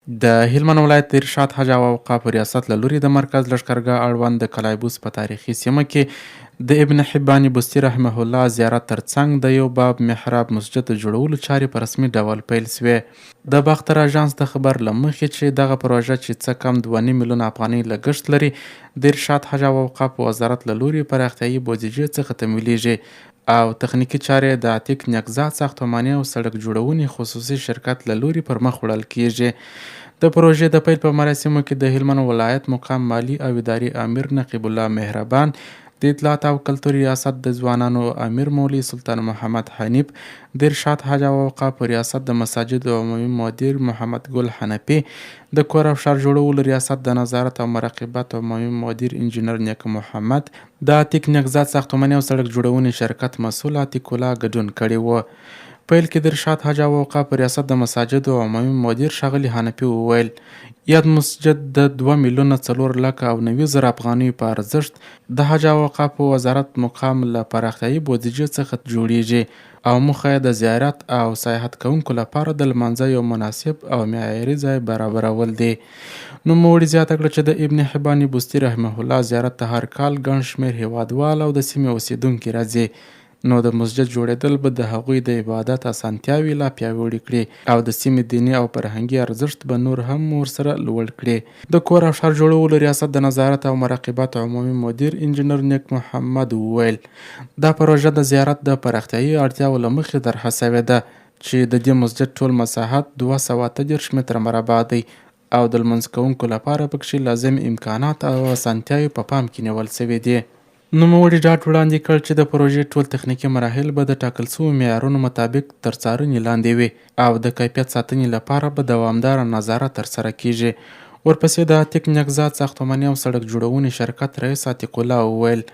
د هلمند ولایت د ارشاد حج او اوقافو ریاست له لوري د مرکز لښکرګاه اړوند د کلایبوس په تاریخي سیمه کې د ابن حبان بستي رحمه الله زیارت ترڅنګ د یو باب محراب مسجد د جوړولو چارې په رسمي ډول پیل سوې. د باختر اژانس د خبر له مخې چې دغه پروژه چې څه کم 2.5 میلیونه افغانۍ لګښت لري د ارشاد حج او اوقافو وزارت له لوري پراختیایي بودیجې څخه تمویلیږي او تخنیکی چارې د عتیق نقزات ساختماني او سړک جوړونې خصوصي شرکت له لوري پر مخ وړل کیږي. د پروژې د پیل په مراسمو کې د هلمند ولایت مقام مالی او اداري امیر نقیب الله مهربان، د اطلاعات او کلتور ریاست د ځوانانو امیر مولوي سلطان محمد حنیف، د ارشاد حج او اوقافو ریاست د مساجد عمومي مدیر محمد ګل حنفي، د کور او ښار جوړولو ریاست د نظارت او مراقبت عمومي مدیر انجینر نیک محمد، د عتیق نقزات ساختماني او سړک جوړونې شرکت مسؤل عتیق الله ګډون کړی و. پیل کې د ارشاد حج او اوقافو ریاست د مساجد عمومي مدیر ښاغلي حنفي وویل یاد مسجد د 2 میلیونه 4 لکه او 90 زره افغانیو په ارزښت د حج او اوقافو وزارت مقام له پراختیایي بودیجې څخه جوړیږي او موخه یې د زیارت او سیاحت کوونکو لپاره د لمانځه یو مناسب او معیاري ځای برابرول دي. نوموړي زیاته کړه چې د ابن حبان بستي رحمه الله زیارت ته هر کال ګڼ شمېر هیوادوال او د سیمې اوسیدونکي راځي، نو د مسجد جوړېدل به د هغوی د عبادت اسانتیاوې لا پیاوړې کړي او د سیمې دیني او فرهنګي ارزښت به نور هم ورسره لوړ کړي. د کور او ښار جوړولو ریاست د نظارت او مراقبت عمومي مدیر انجینر نیک محمد وویل دا پروژه د زیارت د پراختیایي اړتیاو له مخې طرحه شوې ده چې د دې مسجد ټول مساحت 238 متره مربع دی او د لمونځ کوونکو لپاره پکې لازم امکانات او اسانتیاوې په پام کې نیول شوي دي. نوموړي ډاډ وړاندې کړ چې د پروژې ټول تخنیکي مراحل به د ټاکل شویو معیارونو مطابق تر څارنې لاندې وي او د کیفیت ساتنې لپاره به دوامداره نظارت ترسره کیږي. ورپسې د عتیق نقزات ساختماني او سړک جوړونې شرکت رئیس عتیق الله وویل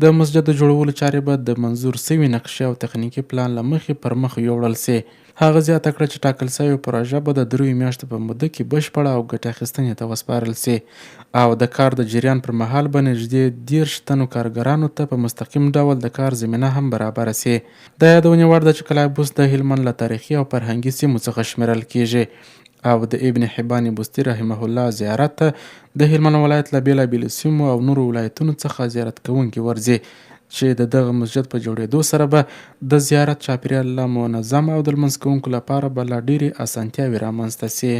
د مسجد د جوړولو چارې به د منظور شوي نقشې او تخنیکي پلان له مخې پر مخ یوړل سي. هغه زیاته کړه چې ټاکل شوې پروژه به د 3 میاشتو په موده کې بشپړه او ګټه اخیستنې ته وسپارل سي او د کار د جریان پر مهال به نږدې 10 تنو کارګرانو ته په مستقیم ډول د کار زمینه هم برابره سي. د یادونې وړ ده چې کلایبوس د هلمند له تاریخي او فرهنګي سیمو څخه شمیرل کیږي او د ابن حبان بستي رحمه الله زیارت ته د هلمند ولایت له بېلابېلو سیمو او نورو ولایتونو څخه زیارت کوونکي ورځي چې د دغه مسجد په جوړېدو سره به د زیارت چاپیریال لا منظم او د لمونځ کوونکو لپاره به لا ډېرې اسانتیاوې رامنځته سي.